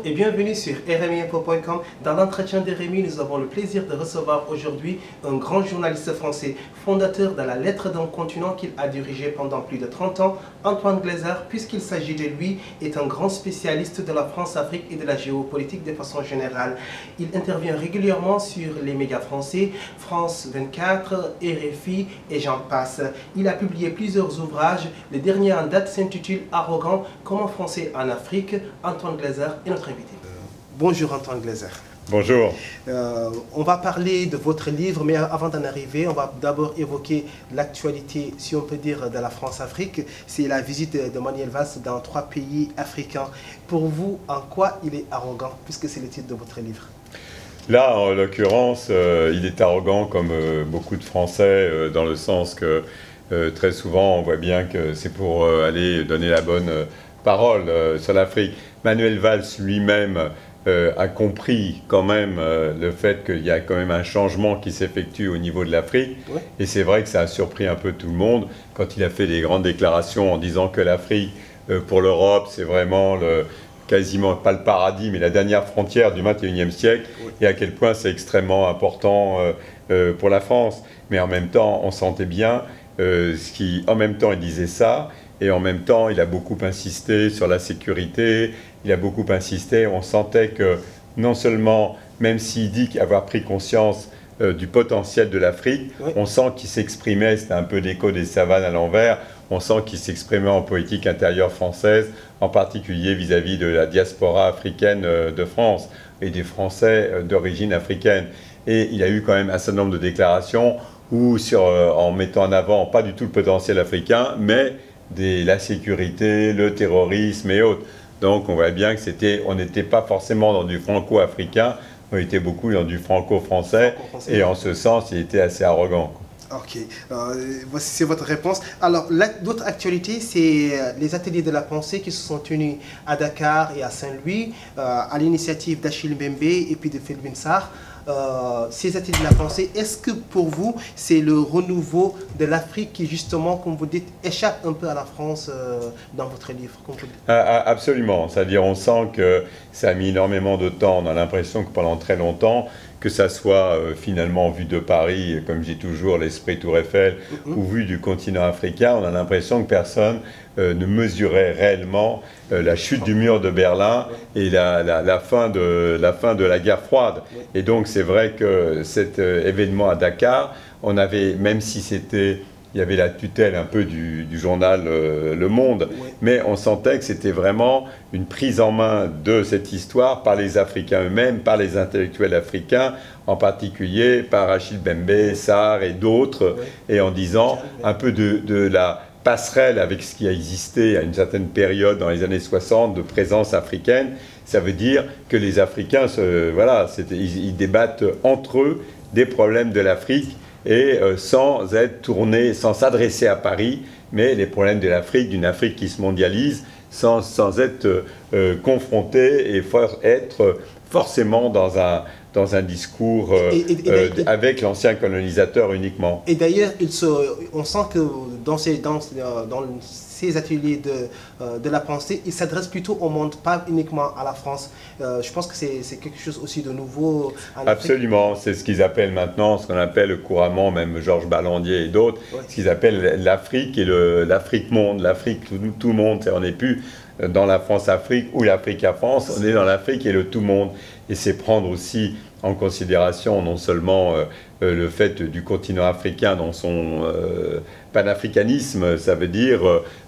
et bienvenue sur rmiinfo.com. Dans l'entretien de Rémi, nous avons le plaisir de recevoir aujourd'hui un grand journaliste français, fondateur de la Lettre d'un continent qu'il a dirigé pendant plus de 30 ans, Antoine Glaser, puisqu'il s'agit de lui, est un grand spécialiste de la France-Afrique et de la géopolitique de façon générale. Il intervient régulièrement sur les médias français, France 24, RFI et j'en passe. Il a publié plusieurs ouvrages. Le dernier en date s'intitule Arrogant, comment Français en Afrique. Antoine Glaser est notre invité. Bonjour Antoine Glaser. Bonjour. On va parler de votre livre, mais avant d'en arriver, on va d'abord évoquer l'actualité, si on peut dire, de la France-Afrique. C'est la visite de Manuel Valls dans 3 pays africains. Pour vous, en quoi il est arrogant, puisque c'est le titre de votre livre? Là, en l'occurrence, il est arrogant comme beaucoup de Français, dans le sens que très souvent, on voit bien que c'est pour aller donner la bonne parole sur l'Afrique. Manuel Valls lui-même a compris quand même le fait qu'il y a quand même un changement qui s'effectue au niveau de l'Afrique. Oui. Et c'est vrai que ça a surpris un peu tout le monde quand il a fait des grandes déclarations en disant que l'Afrique, pour l'Europe, c'est vraiment quasiment pas le paradis, mais la dernière frontière du XXIe siècle, oui. Et à quel point c'est extrêmement important pour la France. Mais en même temps, on sentait bien en même temps, il disait ça, et en même temps, il a beaucoup insisté sur la sécurité, il a beaucoup insisté, on sentait que non seulement, même s'il dit avoir pris conscience du potentiel de l'Afrique, oui. On sent qu'il s'exprimait, c'était un peu l'écho des savanes à l'envers, on sent qu'il s'exprimait en politique intérieure française, en particulier vis-à-vis de la diaspora africaine de France et des Français d'origine africaine. Et il a eu quand même un certain nombre de déclarations où, en mettant en avant pas du tout le potentiel africain, mais la sécurité, le terrorisme et autres. Donc on voit bien que on n'était pas forcément dans du franco-africain, on était beaucoup dans du franco-français, et en ce sens, il était assez arrogant. Ok, voici c'est votre réponse. Alors, l'autre actualité, c'est les ateliers de la pensée qui se sont tenus à Dakar et à Saint-Louis, à l'initiative d'Achille Mbembe et puis de Felwine Sarr. Ces ateliers de la pensée, est-ce que pour vous, c'est le renouveau de l'Afrique qui, justement, comme vous dites, échappe un peu à la France dans votre livre? Absolument, c'est-à-dire on sent que ça a mis énormément de temps, on a l'impression que pendant très longtemps, que ça soit finalement vu de Paris, comme je dis toujours, l'esprit Tour Eiffel, ou vu du continent africain, on a l'impression que personne ne mesurait réellement la chute du mur de Berlin et la fin de la guerre froide. Et donc c'est vrai que cet événement à Dakar, on avait, même si il y avait la tutelle un peu du journal Le Monde, mais on sentait que c'était vraiment une prise en main de cette histoire par les Africains eux-mêmes, par les intellectuels africains, en particulier par Achille Mbembe, Sarr et d'autres, et en disant un peu de la passerelle avec ce qui a existé à une certaine période dans les années 60 de présence africaine. Ça veut dire que les Africains, ils débattent entre eux des problèmes de l'Afrique, et sans être tourné, sans s'adresser à Paris, mais les problèmes de l'Afrique, d'une Afrique qui se mondialise, sans être confronté et être forcément dans un discours avec l'ancien colonisateur uniquement. Et d'ailleurs, on sent que dans ces ateliers de la pensée, il s'adresse plutôt au monde, pas uniquement à la France. Je pense que c'est quelque chose aussi de nouveau en Afrique. Absolument, c'est ce qu'ils appellent maintenant, ce qu'on appelle couramment, même Georges Ballandier et d'autres, ce qu'ils appellent l'Afrique et l'Afrique monde, l'Afrique tout le monde. On n'est plus dans la France-Afrique ou l'Afrique à France, on est dans l'Afrique et le tout monde. Et c'est prendre aussi en considération non seulement le fait du continent africain dans son panafricanisme, ça veut dire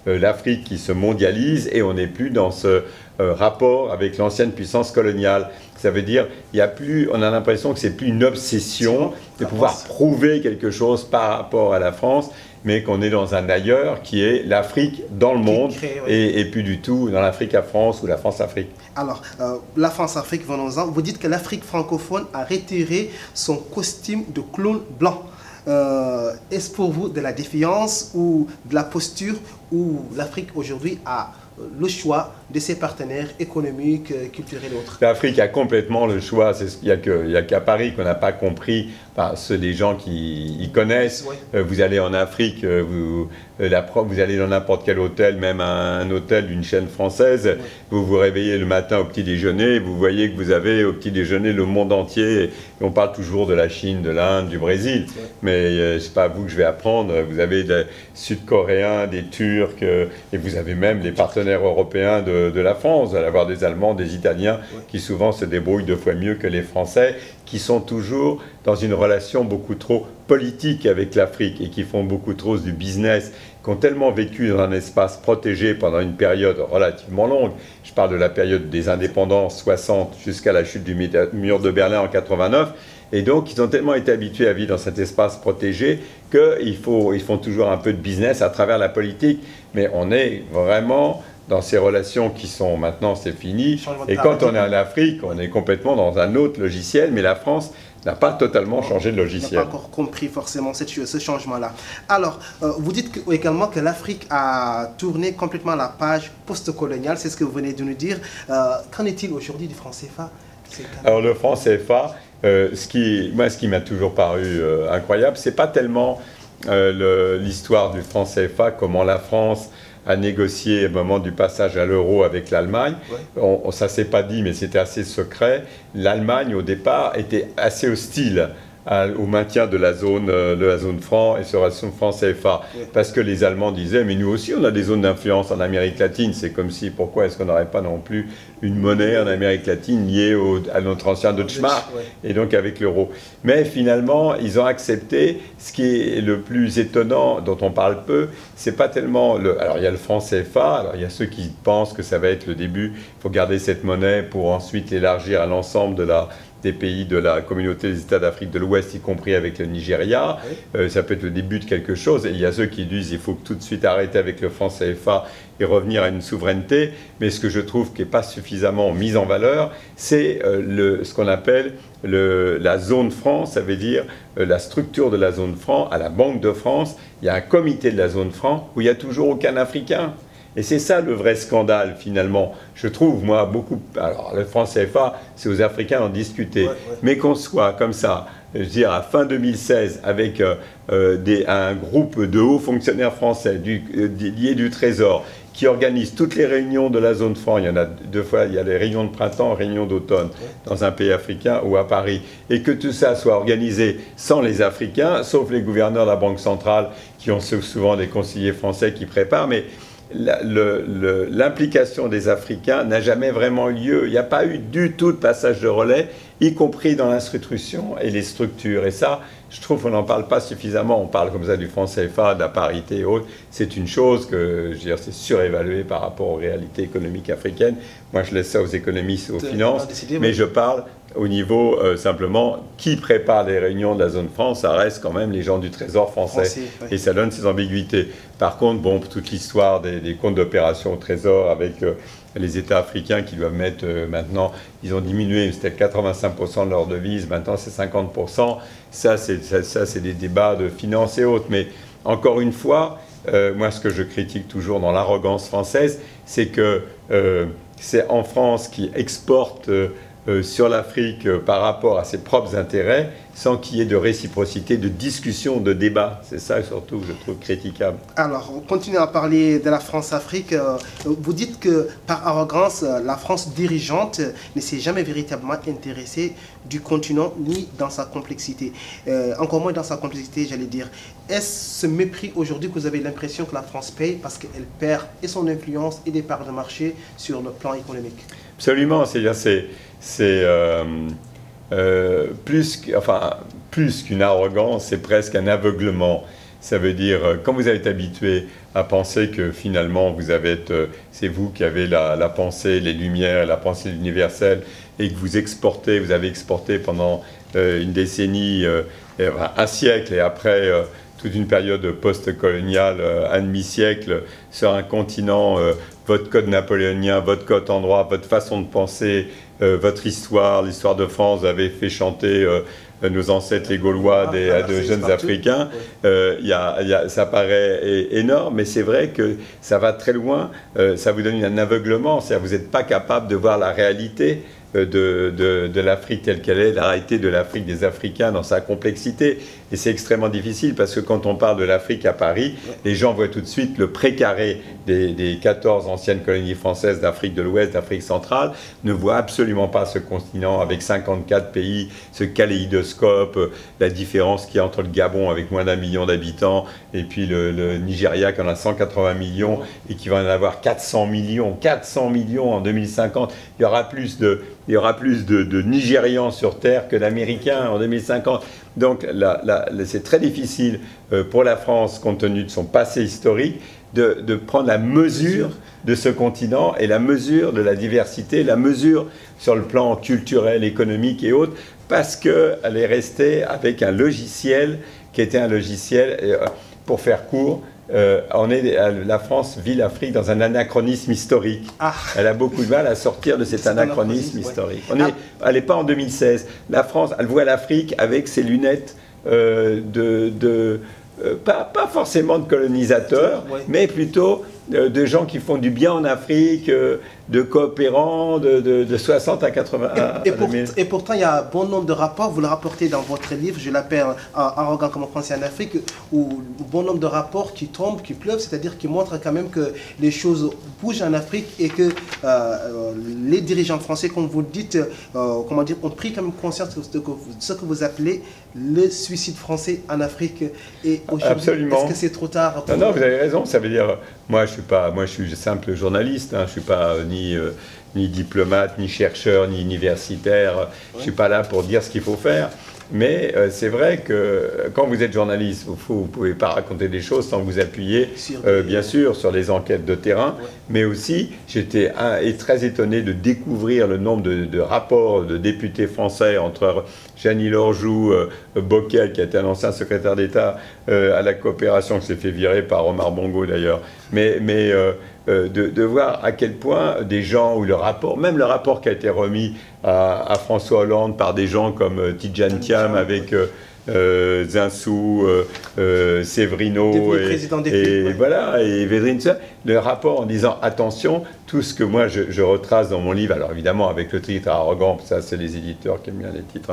l'Afrique qui se mondialise et on n'est plus dans ce rapport avec l'ancienne puissance coloniale. Ça veut dire on a l'impression que c'est plus une obsession de pouvoir prouver quelque chose par rapport à la France, mais qu'on est dans un ailleurs qui est l'Afrique dans le monde et plus du tout dans l'Afrique à France ou la France-Afrique. Alors, la France-Afrique, venons-en. Vous dites que l'Afrique francophone a retiré son costume de clown blanc. Est-ce pour vous de la défiance ou de la posture où l'Afrique aujourd'hui a le choix de ses partenaires économiques, culturels et autres? L'Afrique a complètement le choix. Il n'y a qu'à Paris qu'on n'a pas compris. Enfin, ceux des gens qui y connaissent. Oui. Vous allez en Afrique, vous allez dans n'importe quel hôtel, même un hôtel d'une chaîne française. Oui. Vous vous réveillez le matin au petit déjeuner. Vous voyez que vous avez au petit déjeuner le monde entier. Et on parle toujours de la Chine, de l'Inde, du Brésil. Oui. Mais c'est pas à vous que je vais apprendre. Vous avez des Sud-Coréens, des Turcs, et vous avez même les partenaires européens de la France. Vous allez avoir des Allemands, des Italiens, oui, qui souvent se débrouillent 2 fois mieux que les Français, qui sont toujours dans une relation beaucoup trop politique avec l'Afrique et qui font beaucoup trop du business, qui ont tellement vécu dans un espace protégé pendant une période relativement longue. Je parle de la période des indépendances 60 jusqu'à la chute du mur de Berlin en 89. Et donc, ils ont tellement été habitués à vivre dans cet espace protégé qu'ils font toujours un peu de business à travers la politique. Mais on est vraiment dans ces relations qui sont maintenant, c'est fini. Et quand on est en Afrique, on est complètement dans un autre logiciel, mais la France n'a pas totalement changé de logiciel. On n'a pas encore compris forcément ce changement-là. Alors, vous dites également que l'Afrique a tourné complètement la page post-coloniale, c'est ce que vous venez de nous dire. Qu'en est-il aujourd'hui du franc CFA? Alors, le franc CFA, ce qui m'a toujours paru incroyable, c'est pas tellement l'histoire du franc CFA, comment la France a négocié au moment du passage à l'euro avec l'Allemagne. Ouais. Ça ne s'est pas dit, mais c'était assez secret. L'Allemagne, au départ, était assez hostile au maintien de la zone franc et sur la zone franc CFA. Oui. Parce que les Allemands disaient, mais nous aussi on a des zones d'influence en Amérique latine, c'est comme si, pourquoi est-ce qu'on n'aurait pas non plus une monnaie en Amérique latine liée à notre ancien Deutschmark, oui, et donc avec l'euro. Mais finalement, ils ont accepté. Ce qui est le plus étonnant, dont on parle peu, c'est pas tellement alors il y a le franc CFA, alors il y a ceux qui pensent que ça va être le début, il faut garder cette monnaie pour ensuite l'élargir à l'ensemble des pays de la communauté des États d'Afrique de l'Ouest, y compris avec le Nigeria. Oui. Ça peut être le début de quelque chose. Et il y a ceux qui disent qu'il faut tout de suite arrêter avec le franc CFA et revenir à une souveraineté. Mais ce que je trouve qui n'est pas suffisamment mis en valeur, c'est ce qu'on appelle la zone franc, ça veut dire la structure de la zone franc. À la Banque de France, il y a un comité de la zone franc où il n'y a toujours aucun Africain. Et c'est ça le vrai scandale, finalement. Je trouve, moi, beaucoup... Alors, le franc CFA, c'est aux Africains d'en discuter. Ouais, ouais. Mais qu'on soit comme ça, je veux dire, à fin 2016, avec un groupe de hauts fonctionnaires français liés du Trésor, qui organise toutes les réunions de la zone franc. Il y en a 2 fois, il y a les réunions de printemps, réunions d'automne, dans un pays africain ou à Paris. Et que tout ça soit organisé sans les Africains, sauf les gouverneurs de la Banque centrale, qui ont souvent des conseillers français qui préparent. Mais l'implication des Africains n'a jamais vraiment eu lieu. Il n'y a pas eu du tout de passage de relais, y compris dans l'instruction et les structures. Et ça, je trouve qu'on n'en parle pas suffisamment. On parle comme ça du franc CFA, de la parité et autres. C'est une chose que, je veux dire, c'est surévalué par rapport aux réalités économiques africaines. Moi, je laisse ça aux économistes et aux finances. Mais je parle au niveau simplement qui prépare les réunions de la zone franc, ça reste quand même les gens du Trésor français. Oui. Et ça donne ces ambiguïtés. Par contre, bon, toute l'histoire des comptes d'opération au Trésor avec les États africains qui doivent mettre maintenant, ils ont diminué, c'était 85% de leur devise, maintenant c'est 50%. Ça, c'est des débats de finances et autres. Mais encore une fois, moi, ce que je critique toujours dans l'arrogance française, c'est que c'est en France qui exporte sur l'Afrique par rapport à ses propres intérêts, sans qu'il y ait de réciprocité, de discussion, de débat. C'est ça surtout que je trouve critiquable. Alors, on continue à parler de la France-Afrique. Vous dites que par arrogance, la France dirigeante ne s'est jamais véritablement intéressée du continent ni dans sa complexité. Encore moins dans sa complexité, j'allais dire. Est-ce ce mépris aujourd'hui que vous avez l'impression que la France paye parce qu'elle perd et son influence et des parts de marché sur le plan économique? Absolument, c'est plus qu'une arrogance, c'est presque un aveuglement. Ça veut dire, quand vous avez été habitué à penser que finalement c'est vous qui avez la pensée, les lumières, la pensée universelle, et que vous avez exporté pendant une décennie, un siècle, et après toute une période post-coloniale, un demi-siècle, sur un continent, votre code napoléonien, votre code en droit, votre façon de penser, votre histoire, l'histoire de France, vous avez fait chanter nos ancêtres les Gaulois de jeunes Africains. Ça paraît énorme, mais c'est vrai que ça va très loin. Ça vous donne un aveuglement, c'est-à-dire que vous n'êtes pas capable de voir la réalité de l'Afrique telle qu'elle est, la réalité de l'Afrique des Africains dans sa complexité. Et c'est extrêmement difficile parce que quand on parle de l'Afrique à Paris, les gens voient tout de suite le précaré des 14 anciennes colonies françaises d'Afrique de l'Ouest, d'Afrique centrale, ne voient absolument pas ce continent avec 54 pays, ce kaléidoscope, la différence qu'il y a entre le Gabon avec moins d'1 million d'habitants et puis le Nigeria qui en a 180 millions et qui va en avoir 400 millions en 2050. Il y aura plus de Nigérians sur Terre que d'Américains en 2050. Donc c'est très difficile pour la France, compte tenu de son passé historique, de prendre la mesure de ce continent et la mesure de la diversité, la mesure sur le plan culturel, économique et autres, parce qu'elle est restée avec un logiciel qui était un logiciel, pour faire court, la France vit l'Afrique dans un anachronisme historique. Elle a beaucoup de mal à sortir de cet anachronisme historique. Elle n'est pas en 2016. La France, elle voit l'Afrique avec ses lunettes pas forcément de colonisateurs, mais plutôt de gens qui font du bien en Afrique, de coopérants de 60 à 80. Et pourtant, il y a un bon nombre de rapports, vous le rapportez dans votre livre, je l'appelle Arrogant comme Français en Afrique, où bon nombre de rapports qui tombent, qui pleuvent, c'est-à-dire qui montrent quand même que les choses bougent en Afrique et que les dirigeants français, comme vous le dites, ont pris quand même conscience de ce que vous appelez le suicide français en Afrique. Et aujourd'hui, est-ce que c'est trop tard pour... Non, vous avez raison, ça veut dire... Moi, je suis simple journaliste, je ne suis pas ni diplomate, ni chercheur, ni universitaire. Je ne suis pas là pour dire ce qu'il faut faire. Mais c'est vrai que quand vous êtes journaliste, vous ne pouvez pas raconter des choses sans vous appuyer, bien sûr, sur les enquêtes de terrain. Mais aussi, j'étais très étonné de découvrir le nombre de rapports de députés français entre Jeannie Lorjou, Bockel, qui était un ancien secrétaire d'État à la coopération, qui s'est fait virer par Omar Bongo d'ailleurs. Mais de voir à quel point des gens, ou même le rapport qui a été remis à François Hollande par des gens comme Tidjane Thiam avec Zinsou, Severino et Védrine, le rapport en disant attention, tout ce que moi je retrace dans mon livre, alors évidemment avec le titre arrogant, ça c'est les éditeurs qui aiment bien les titres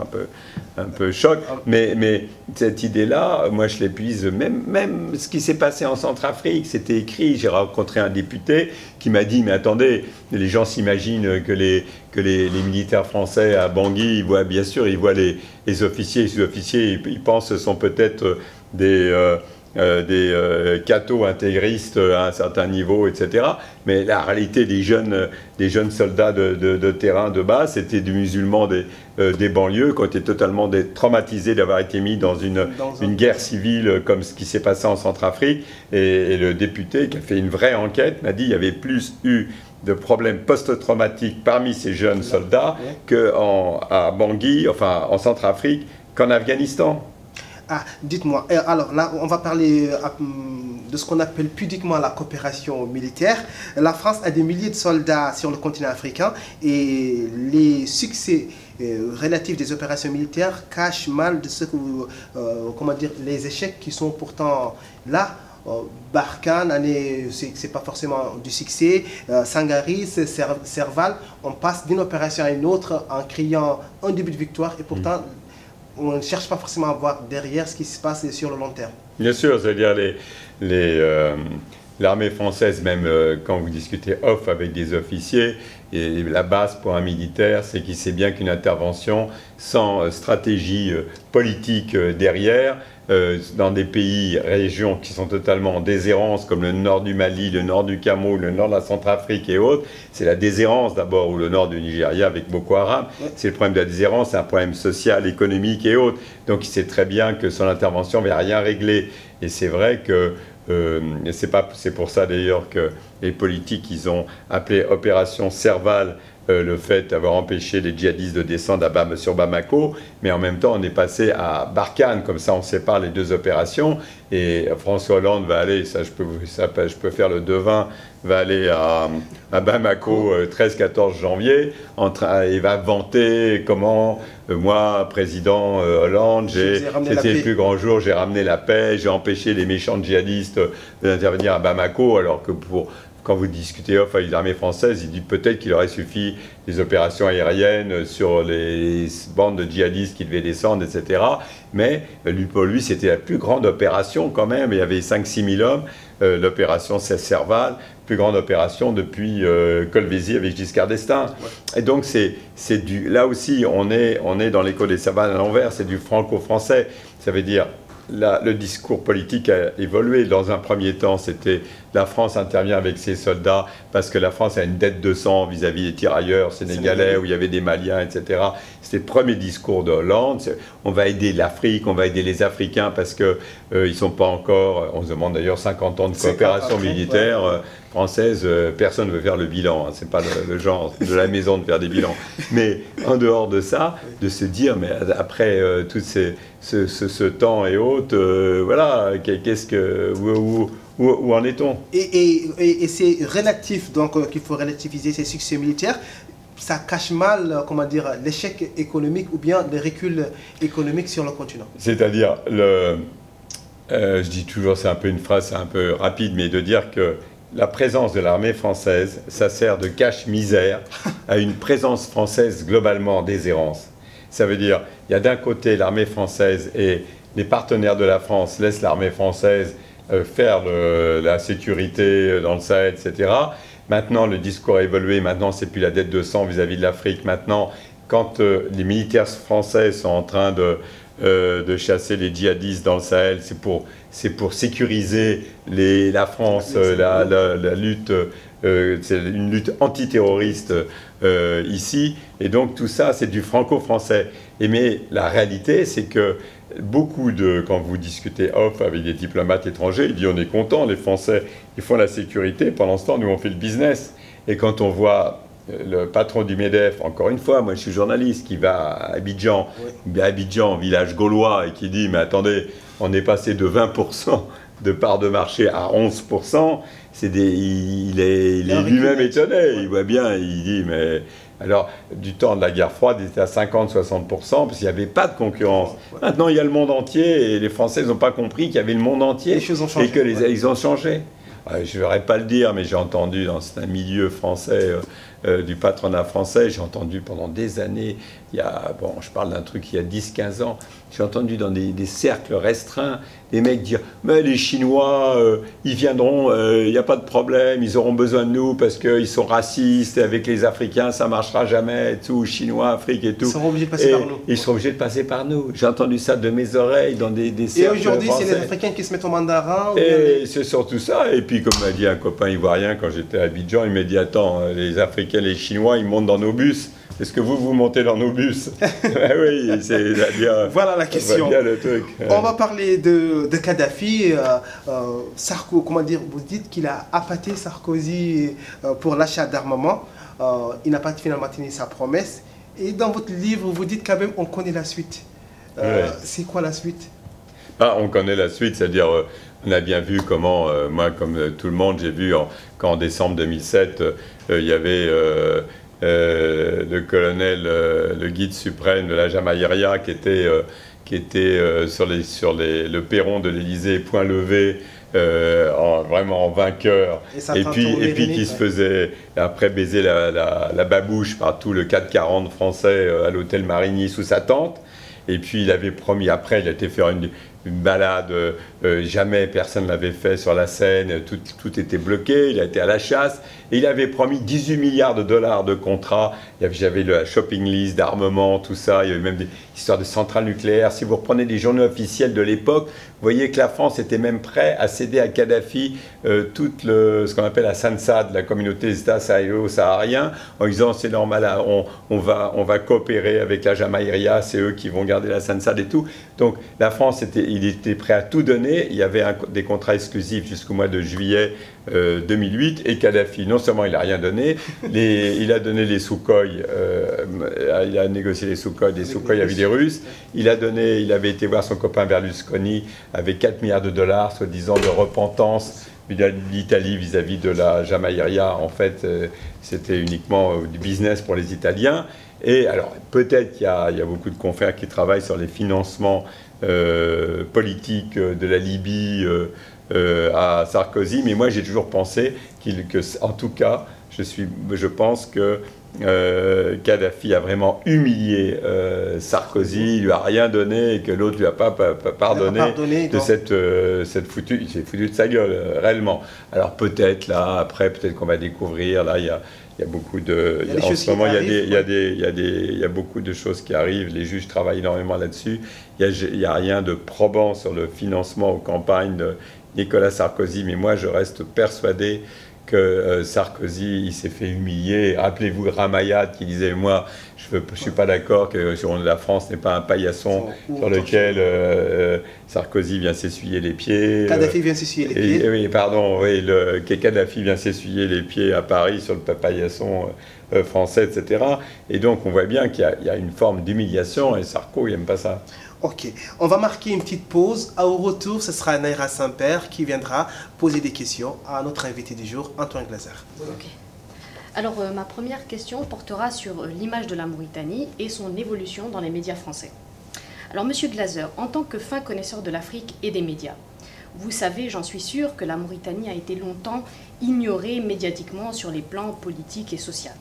un peu choc, mais cette idée-là, moi je l'épuise, même ce qui s'est passé en Centrafrique, c'était écrit, j'ai rencontré un député qui m'a dit, mais attendez, les gens s'imaginent que les militaires français à Bangui, ils voient les officiers et sous-officiers, ils pensent que ce sont peut-être des cathos intégristes à un certain niveau, etc. Mais la réalité des jeunes soldats de terrain de base, c'était des musulmans des banlieues qui ont été totalement traumatisés d'avoir été mis dans une guerre civile comme ce qui s'est passé en Centrafrique. Et le député qui a fait une vraie enquête m'a dit qu'il y avait plus eu de problèmes post-traumatiques parmi ces jeunes soldats qu'à Bangui, enfin en Centrafrique, qu'en Afghanistan. Dites-moi, alors là, on va parler de ce qu'on appelle pudiquement la coopération militaire. La France a des milliers de soldats sur le continent africain et les succès relatifs des opérations militaires cachent mal de ce que les échecs qui sont pourtant là. Barkhane, c'est pas forcément du succès. Sangaris, Serval, on passe d'une opération à une autre en criant un début de victoire et pourtant on ne cherche pas forcément à voir derrière ce qui se passe sur le long terme. Bien sûr, c'est-à-dire l'armée française, même quand vous discutez off avec des officiers, et la base pour un militaire, c'est qu'il sait bien qu'une intervention sans stratégie politique derrière, dans des pays, régions qui sont totalement en déshérence, comme le nord du Mali, le nord du Cameroun, le nord de la Centrafrique et autres, c'est la déshérence d'abord, ou le nord du Nigeria avec Boko Haram. C'est le problème de la déshérence, c'est un problème social, économique et autres. Donc il sait très bien que son intervention ne va rien régler. Et c'est vrai que c'est pour ça d'ailleurs que les politiques, ils ont appelé Opération Serval le fait d'avoir empêché les djihadistes de descendre sur Bamako, mais en même temps on est passé à Barkhane, comme ça on sépare les deux opérations, et François Hollande va aller, je peux faire le devin, va aller à Bamako 13-14 janvier, et va vanter comment moi, président Hollande, c'était le plus grand jour, j'ai ramené la paix, j'ai empêché les méchants djihadistes d'intervenir à Bamako, alors que quand vous discutez avec l'armée française, il dit peut-être qu'il aurait suffi des opérations aériennes sur les bandes de djihadistes qui devaient descendre, etc. Mais pour lui, c'était la plus grande opération quand même. Il y avait 5-6 000 hommes, l'opération Serval, plus grande opération depuis Colvézi avec Giscard d'Estaing. Ouais. Et donc, là aussi, on est dans l'écho des savanes à l'envers, c'est du franco-français. Ça veut dire... le discours politique a évolué. Dans un premier temps, c'était la France intervient avec ses soldats parce que la France a une dette de sang vis-à-vis des tirailleurs sénégalais où il y avait des Maliens, etc. C'était le premier discours de Hollande. On va aider l'Afrique, on va aider les Africains parce qu'ils ne sont pas encore... On se demande d'ailleurs 50 ans de coopération militaire française. Personne ne veut faire le bilan. Ce n'est pas le genre de la maison de faire des bilans. Mais en dehors de ça, de se dire, mais après tout ce temps et autres, voilà, où en est-on? Et c'est relatif, donc qu'il faut relativiser ces succès militaires. Ça cache mal, comment dire, l'échec économique ou bien le recul économique sur le continent. C'est-à-dire, je dis toujours, c'est un peu une phrase, c'est un peu rapide, mais de dire que la présence de l'armée française, ça sert de cache-misère à une présence française globalement en déshérence. Ça veut dire, il y a d'un côté l'armée française et les partenaires de la France laissent l'armée française faire la sécurité dans le Sahel, etc. Maintenant, le discours a évolué. Maintenant, c'est plus la dette de sang vis-à-vis de l'Afrique. Maintenant, quand les militaires français sont en train de chasser les djihadistes dans le Sahel, c'est pour sécuriser la France, la lutte. C'est une lutte antiterroriste ici. Et donc, tout ça, c'est du franco-français. Mais la réalité, c'est que quand vous discutez avec des diplomates étrangers, ils disent on est content, les Français, ils font la sécurité, pendant ce temps, nous, on fait le business. Et quand on voit le patron du MEDEF, encore une fois, moi je suis journaliste, qui va à Abidjan, village gaulois, et qui dit mais attendez, on est passé de 20% de part de marché à 11%, il est lui-même étonné, il voit bien, il dit mais... Alors, du temps de la guerre froide, il était à 50-60%, parce qu'il n'y avait pas de concurrence. Maintenant, il y a le monde entier, et les Français n'ont pas compris qu'il y avait le monde entier, et que ils ont changé. Je ne vais pas le dire, mais j'ai entendu dans un milieu français, du patronat français, j'ai entendu pendant des années, je parle d'un truc il y a 10-15 ans, j'ai entendu dans des cercles restreints, des mecs dire « Mais les Chinois, ils viendront, il n'y a pas de problème, ils auront besoin de nous parce qu'ils sont racistes, et avec les Africains, ça ne marchera jamais, et tout, Chinois, Afrique et tout. » Ils seront obligés de passer par nous. Ils seront obligés de passer par nous. J'ai entendu ça de mes oreilles dans des cercles. Et aujourd'hui, c'est les Africains qui se mettent au mandarin. Et c'est surtout ça. Et puis, comme m'a dit un copain ivoirien quand j'étais à Abidjan, il m'a dit « Attends, les Africains, les Chinois, ils montent dans nos bus. Est-ce que vous montez dans nos bus ?» Oui, c'est-à-dire... Voilà la question. Le truc. On va parler de Kadhafi. Comment dire, vous dites qu'il a appâté Sarkozy pour l'achat d'armement. Il n'a pas finalement tenu sa promesse. Et dans votre livre, vous dites quand même on connaît la suite. C'est quoi la suite? On connaît la suite, c'est-à-dire... On a bien vu comment, moi comme tout le monde, j'ai vu qu'en décembre 2007, il y avait le colonel, le guide suprême de la Jamaïria qui était sur le perron de l'Élysée, point levé, vraiment en vainqueur, et puis qui se faisait après baiser la babouche par tout le 440 français à l'hôtel Marigny sous sa tente. Et puis il avait promis, après il a été faire une balade, jamais personne ne l'avait fait sur la Seine, tout était bloqué, il a été à la chasse, et il avait promis 18 milliards de dollars de contrats, j'avais la shopping list d'armement, tout ça, il y avait même des histoires de centrales nucléaires. Si vous reprenez les journaux officiels de l'époque, vous voyez que la France était même prête à céder à Kadhafi ce qu'on appelle la SANSAD, la communauté des États sahélo-sahariens, en disant c'est normal, on va coopérer avec la Jamaïria, c'est eux qui vont garder la SANSAD et tout. Donc la France était il était prêt à tout donner. Il y avait des contrats exclusifs jusqu'au mois de juillet 2008. Et Kadhafi, non seulement il n'a rien donné, il a donné les Sukhoi, il a négocié les Sukhoi avec les Russes. Il avait été voir son copain Berlusconi avec 4 milliards de dollars, soi-disant de repentance de l'Italie vis-à-vis de la Jamaïria. En fait, c'était uniquement du business pour les Italiens. Et alors, peut-être qu'il y a beaucoup de confrères qui travaillent sur les financements politiques de la Libye à Sarkozy, mais moi j'ai toujours pensé en tout cas, je pense que Kadhafi a vraiment humilié Sarkozy, il lui a rien donné et que l'autre lui a pas pardonné de cette foutue, il s'est foutu de sa gueule réellement. Alors peut-être là, après peut-être qu'on va découvrir, là il y a beaucoup de, en ce moment il y a beaucoup de choses qui arrivent, les juges travaillent énormément là-dessus, il n'y a rien de probant sur le financement aux campagnes de Nicolas Sarkozy, mais moi je reste persuadé que Sarkozy il s'est fait humilier. Rappelez-vous Ramayad qui disait moi je ne suis pas d'accord que la France n'est pas un paillasson sur lequel Sarkozy vient s'essuyer les pieds. Kadhafi vient s'essuyer les pieds. Oui, pardon, oui, Kadhafi vient s'essuyer les pieds à Paris sur le paillasson français, etc. Et donc on voit bien qu'il y a une forme d'humiliation et Sarko il n'aime pas ça. Ok, on va marquer une petite pause. Au retour, ce sera Naira Saint-Père qui viendra poser des questions à notre invité du jour, Antoine Glaser. Ok. Alors, ma première question portera sur l'image de la Mauritanie et son évolution dans les médias français. Alors, Monsieur Glaser, en tant que fin connaisseur de l'Afrique et des médias, vous savez, j'en suis sûre, que la Mauritanie a été longtemps ignorée médiatiquement sur les plans politiques et sociaux,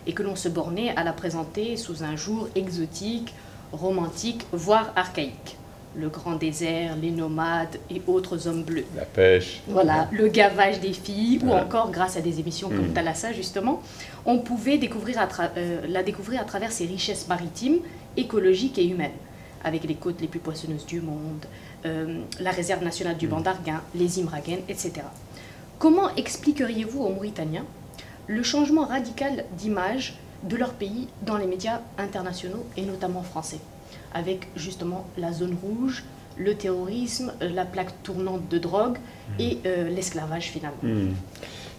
et que l'on se bornait à la présenter sous un jour exotique, romantique, voire archaïque. Le grand désert, les nomades et autres hommes bleus. La pêche. Voilà, le gavage des filles, ou encore, grâce à des émissions comme Thalassa, justement, on pouvait la découvrir à travers ses richesses maritimes, écologiques et humaines, avec les côtes les plus poissonneuses du monde, la réserve nationale du banc d'Arguin, les Imraguènes, etc. Comment expliqueriez-vous aux Mauritaniens le changement radical d'image de leur pays dans les médias internationaux et notamment français, avec justement la zone rouge, le terrorisme, la plaque tournante de drogue et l'esclavage finalement.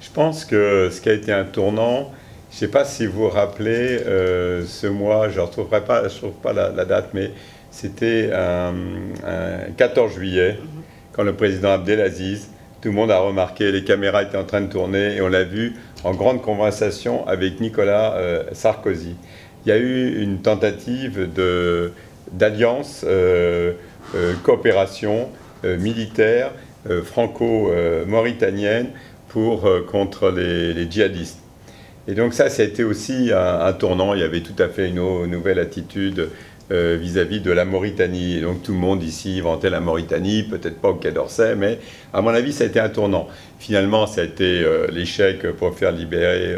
Je pense que ce qui a été un tournant, je ne sais pas si vous vous rappelez, ce mois, je ne trouve pas la date, mais c'était un 14 juillet, quand le président Abdelaziz, tout le monde a remarqué, les caméras étaient en train de tourner et on l'a vu en grande conversation avec Nicolas Sarkozy. Il y a eu une tentative d'alliance, coopération militaire franco-mauritanienne contre les djihadistes. Et donc ça a été aussi un tournant. Il y avait tout à fait une nouvelle attitude vis-à-vis de la Mauritanie. Et donc tout le monde ici vantait la Mauritanie, peut-être pas au Quai d'Orsay, mais à mon avis ça a été un tournant. Finalement ça a été l'échec pour faire libérer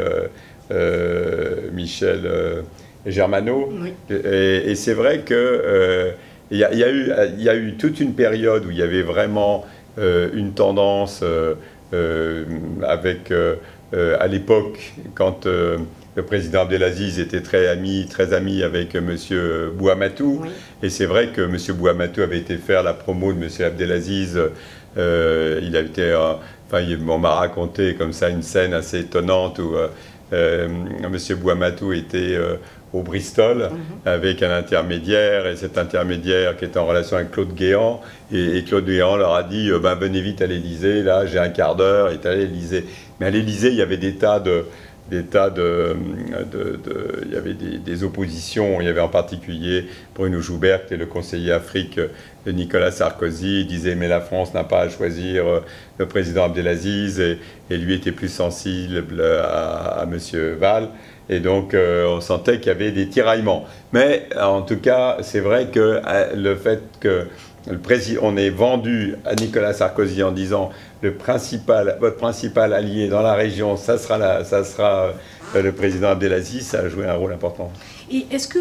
Michel Germano. Oui. Et c'est vrai que il y a eu toute une période où il y avait vraiment une tendance avec à l'époque quand le président Abdelaziz était très ami avec M. Bouamatou. Oui. Et c'est vrai que M. Bouamatou avait été faire la promo de M. Abdelaziz. Il a été, on m'a raconté comme ça une scène assez étonnante où M. Bouamatou était au Bristol avec un intermédiaire, et cet intermédiaire qui était en relation avec Claude Guéant, et Claude Guéant leur a dit venez vite à l'Élysée, là j'ai un quart d'heure, il est allé à l'Élysée. Mais à l'Élysée il y avait il y avait des oppositions. Il y avait en particulier Bruno Joubert, qui est le conseiller Afrique de Nicolas Sarkozy. Il disait mais la France n'a pas à choisir le président Abdelaziz, et lui était plus sensible à M. Val. Et donc on sentait qu'il y avait des tiraillements. Mais en tout cas, c'est vrai que le fait que on est vendu à Nicolas Sarkozy en disant votre principal allié dans la région, ça sera le président Abdelaziz, ça a joué un rôle important. Et est-ce que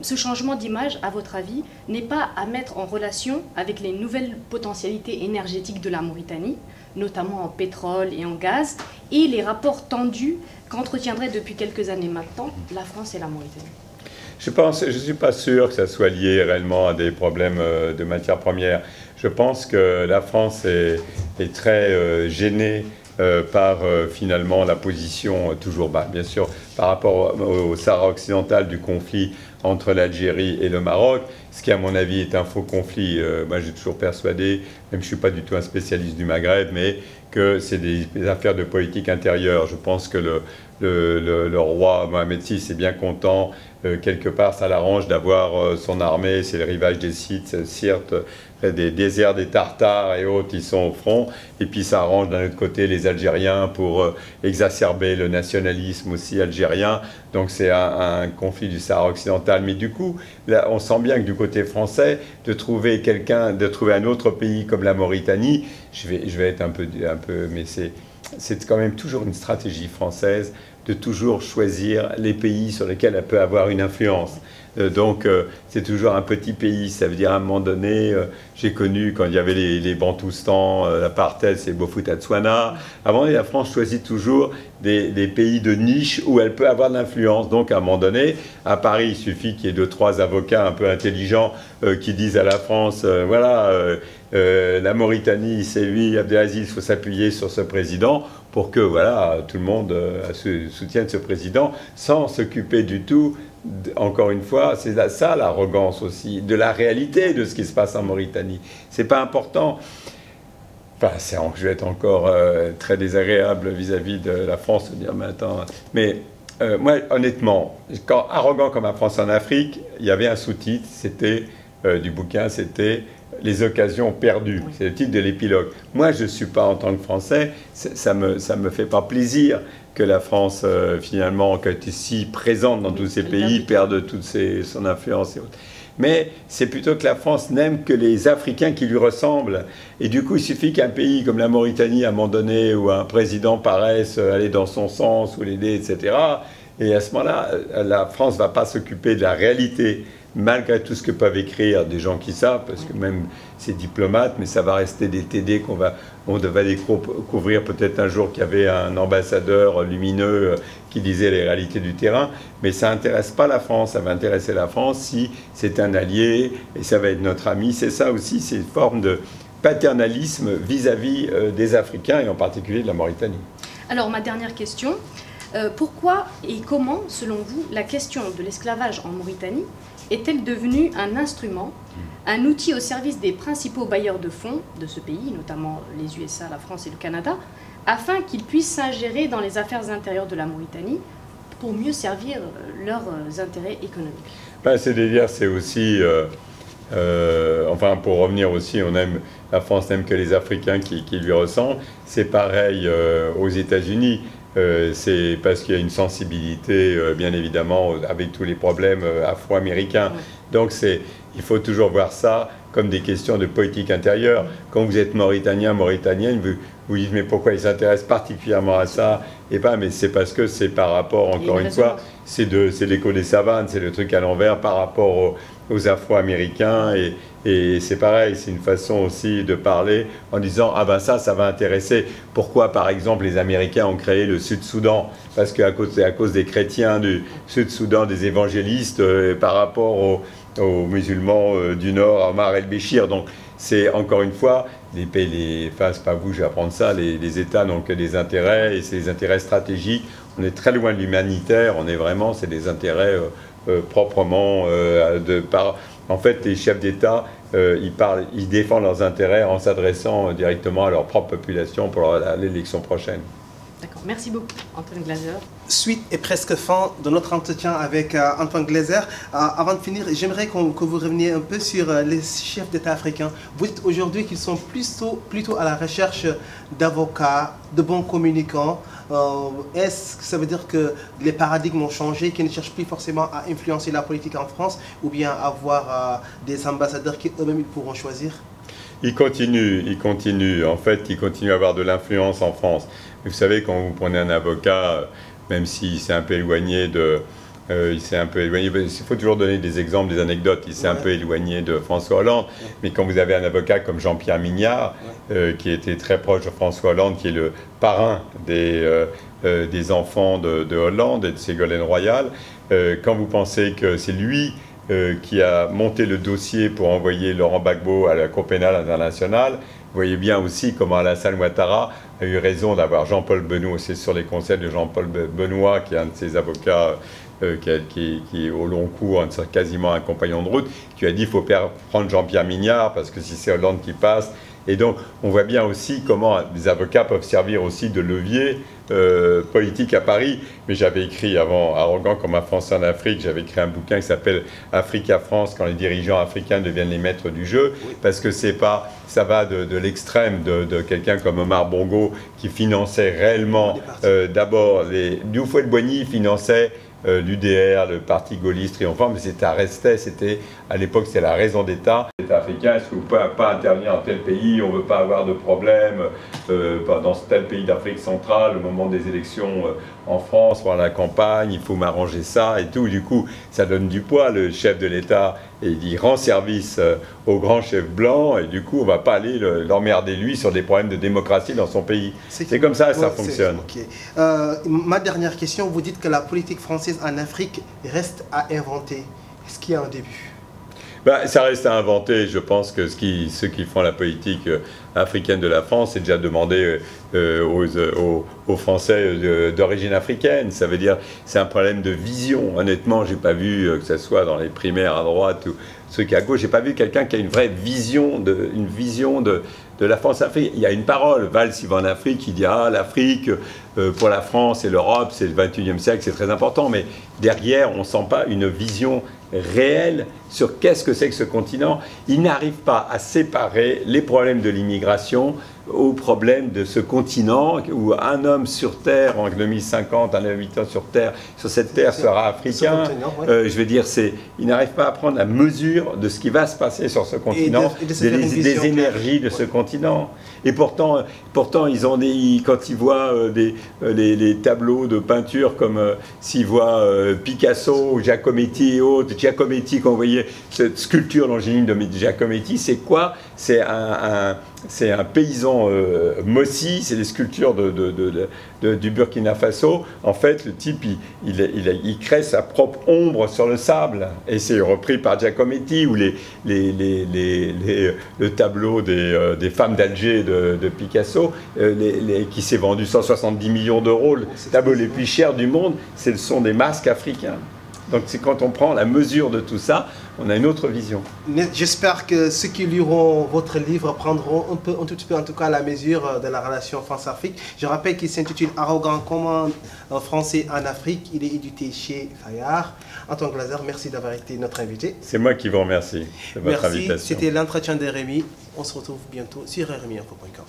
ce changement d'image, à votre avis, n'est pas à mettre en relation avec les nouvelles potentialités énergétiques de la Mauritanie, notamment en pétrole et en gaz, et les rapports tendus qu'entretiendraient depuis quelques années maintenant la France et la Mauritanie? Je suis pas sûr que ça soit lié réellement à des problèmes de matières premières. Je pense que la France est très gênée par finalement la position toujours, bien sûr, par rapport au Sahara occidental du conflit entre l'Algérie et le Maroc, ce qui à mon avis est un faux conflit. Moi j'ai toujours persuadé, même je ne suis pas du tout un spécialiste du Maghreb, mais que c'est des affaires de politique intérieure. Je pense que le roi Mohamed VI est bien content, quelque part ça l'arrange d'avoir son armée, c'est le rivage des Sirte, des déserts des Tartares et autres, ils sont au front, et puis ça arrange d'un autre côté les Algériens pour exacerber le nationalisme aussi algérien, donc c'est un conflit du Sahara occidental. Mais du coup, là, on sent bien que du côté français, de trouver un autre pays comme la Mauritanie, je vais être un peu mais c'est quand même toujours une stratégie française de toujours choisir les pays sur lesquels elle peut avoir une influence. Donc c'est toujours un petit pays, ça veut dire à un moment donné, j'ai connu quand il y avait les Bantoustans, l'apartheid, c'est Bophuthatswana. Avant, la France choisit toujours des pays de niche où elle peut avoir de l'influence. Donc à un moment donné, à Paris, il suffit qu'il y ait 2-3 avocats un peu intelligents qui disent à la France, voilà, la Mauritanie, c'est lui, Abdelaziz, il faut s'appuyer sur ce président pour que voilà, tout le monde soutienne ce président sans s'occuper du tout. Encore une fois, c'est ça l'arrogance aussi, de la réalité de ce qui se passe en Mauritanie. C'est pas important. Enfin, je vais être encore très désagréable vis-à-vis de la France, de dire, mais attends. Mais moi, honnêtement, arrogant comme la France en Afrique, il y avait un sous-titre, c'était du bouquin, c'était les occasions perdues. Oui. C'est le titre de l'épilogue. Moi, je ne suis pas, en tant que Français, ça me fait pas plaisir que la France, finalement, qui a été si présente dans tous ces pays, perde toute son influence et autres. Mais c'est plutôt que la France n'aime que les Africains qui lui ressemblent. Et du coup, il suffit qu'un pays comme la Mauritanie, à un moment donné, où un président paraisse aller dans son sens, ou l'aider, etc. Et à ce moment-là, la France ne va pas s'occuper de la réalité, malgré tout ce que peuvent écrire des gens qui savent, parce que même c'est diplomate, mais ça va rester des TD on devait découvrir peut-être un jour qu'il y avait un ambassadeur lumineux qui disait les réalités du terrain, mais ça n'intéresse pas la France, ça va intéresser la France si c'est un allié, et ça va être notre ami. C'est ça aussi, c'est une forme de paternalisme vis-à-vis des Africains, et en particulier de la Mauritanie. Alors ma dernière question, pourquoi et comment, selon vous, la question de l'esclavage en Mauritanie est-elle devenue un instrument, un outil au service des principaux bailleurs de fonds de ce pays, notamment les USA, la France et le Canada, afin qu'ils puissent s'ingérer dans les affaires intérieures de la Mauritanie pour mieux servir leurs intérêts économiques? C'est-à-dire, c'est aussi, enfin pour revenir aussi, la France n'aime que les Africains qui lui ressemblent. C'est pareil aux États-Unis. C'est parce qu'il y a une sensibilité, bien évidemment, avec tous les problèmes afro-américains. Donc il faut toujours voir ça comme des questions de politique intérieure. Quand vous êtes Mauritanien, Mauritanienne, vous dites mais pourquoi ils s'intéressent particulièrement à ça? Et pas, mais c'est parce que c'est par rapport, encore une fois, c'est l'écho des savanes, c'est le truc à l'envers par rapport aux Afro-Américains, et c'est pareil, c'est une façon aussi de parler en disant ah ben ça va intéresser. Pourquoi par exemple les Américains ont créé le Sud-Soudan? Parce qu'à cause des chrétiens du Sud-Soudan, des évangélistes, par rapport aux musulmans du Nord, Omar el-Béchir. Donc c'est encore une fois, enfin c'est pas vous, je vais apprendre ça, les États n'ont que des intérêts, et c'est des intérêts stratégiques. On est très loin de l'humanitaire, c'est des intérêts proprement en fait, les chefs d'État, ils défendent leurs intérêts en s'adressant directement à leur propre population pour l'élection prochaine. D'accord, merci beaucoup Antoine Glaser. Suite et presque fin de notre entretien avec Antoine Glaser. Avant de finir, j'aimerais que vous reveniez un peu sur les chefs d'État africains. Vous dites aujourd'hui qu'ils sont plutôt à la recherche d'avocats, de bons communicants. Est-ce que ça veut dire que les paradigmes ont changé, qu'ils ne cherchent plus forcément à influencer la politique en France, ou bien à avoir des ambassadeurs qui eux-mêmes pourront choisir? Ils continuent. En fait, ils continuent à avoir de l'influence en France. Vous savez, quand vous prenez un avocat, même s'il s'est un peu éloigné il faut toujours donner des exemples, des anecdotes. Il s'est un peu éloigné de François Hollande, mais quand vous avez un avocat comme Jean-Pierre Mignard, qui était très proche de François Hollande, qui est le parrain des enfants de Hollande et de Ségolène Royal. Quand vous pensez que c'est lui qui a monté le dossier pour envoyer Laurent Gbagbo à la Cour pénale internationale, vous voyez bien aussi comment Alassane Ouattara a eu raison d'avoir Jean-Paul Benoît, c'est sur les conseils de Jean-Paul Benoît, qui est un de ses avocats qui est au long cours, quasiment un compagnon de route, qui a dit qu'il faut prendre Jean-Pierre Mignard, parce que si c'est Hollande qui passe. Et donc, on voit bien aussi comment les avocats peuvent servir aussi de levier politique à Paris. Mais j'avais écrit avant, arrogant comme un Français en Afrique, j'avais écrit un bouquin qui s'appelle Africa-France, quand les dirigeants africains deviennent les maîtres du jeu, parce que c'est pas, ça va de l'extrême de quelqu'un comme Omar Bongo, qui finançait réellement, d'abord, Diouf-Boigny finançait l'UDR, le parti gaulliste triomphant, mais c'était à l'époque, c'était la raison d'État. L'État africain, est-ce que vous ne pouvez pas intervenir dans tel pays, on ne veut pas avoir de problème dans tel pays d'Afrique centrale, au moment des élections en France, pendant la campagne, il faut m'arranger ça et tout. Du coup, ça donne du poids, le chef de l'État, et il rend service au grand chef blanc, et du coup, on ne va pas aller l'emmerder lui sur des problèmes de démocratie dans son pays. C'est comme ça que ça fonctionne. Okay. Ma dernière question, vous dites que la politique française en Afrique reste à inventer. Est-ce qu'il y a un début? Ça reste à inventer. Je pense que ceux qui font la politique africaine de la France, c'est déjà demander aux Français d'origine africaine. Ça veut dire c'est un problème de vision. Honnêtement, j'ai pas vu que ce soit dans les primaires à droite ou ceux qui à gauche, j'ai pas vu quelqu'un qui a une vraie vision de la France-Afrique. Il y a une parole, Valls, il va en Afrique, il dit ah l'Afrique pour la France et l'Europe, c'est le 21e siècle, c'est très important. Mais derrière, on sent pas une vision réelle sur qu'est-ce que c'est que ce continent. Il n'arrive pas à séparer les problèmes de l'immigration aux problèmes de ce continent où un homme sur Terre en 2050, un habitant sur Terre, sur cette Terre sera africain. Je veux dire, il n'arrive pas à prendre la mesure de ce qui va se passer sur ce continent, des énergies de ce continent. Et pourtant ils ont quand ils voient les tableaux de peinture comme s'ils voient Picasso, Giacometti et autres, Giacometti, quand vous voyez cette sculpture longiligne de Giacometti, c'est quoi? C'est un paysan Mossi, c'est des sculptures du Burkina Faso. En fait, le type, il crée sa propre ombre sur le sable. Et c'est repris par Giacometti, ou le tableau des femmes d'Alger de Picasso, qui s'est vendu 170 millions d'euros. Le tableau les plus chers du monde, ce sont des masques africains. Donc c'est quand on prend la mesure de tout ça, on a une autre vision. J'espère que ceux qui liront votre livre prendront un tout petit peu en tout cas la mesure de la relation France-Afrique. Je rappelle qu'il s'intitule Arrogant comme un Français en Afrique. Il est édité chez Fayard. Antoine Glaser, merci d'avoir été notre invité. C'est moi qui vous remercie de votre invitation. C'était l'entretien de Rémi. On se retrouve bientôt sur rmi-info.com.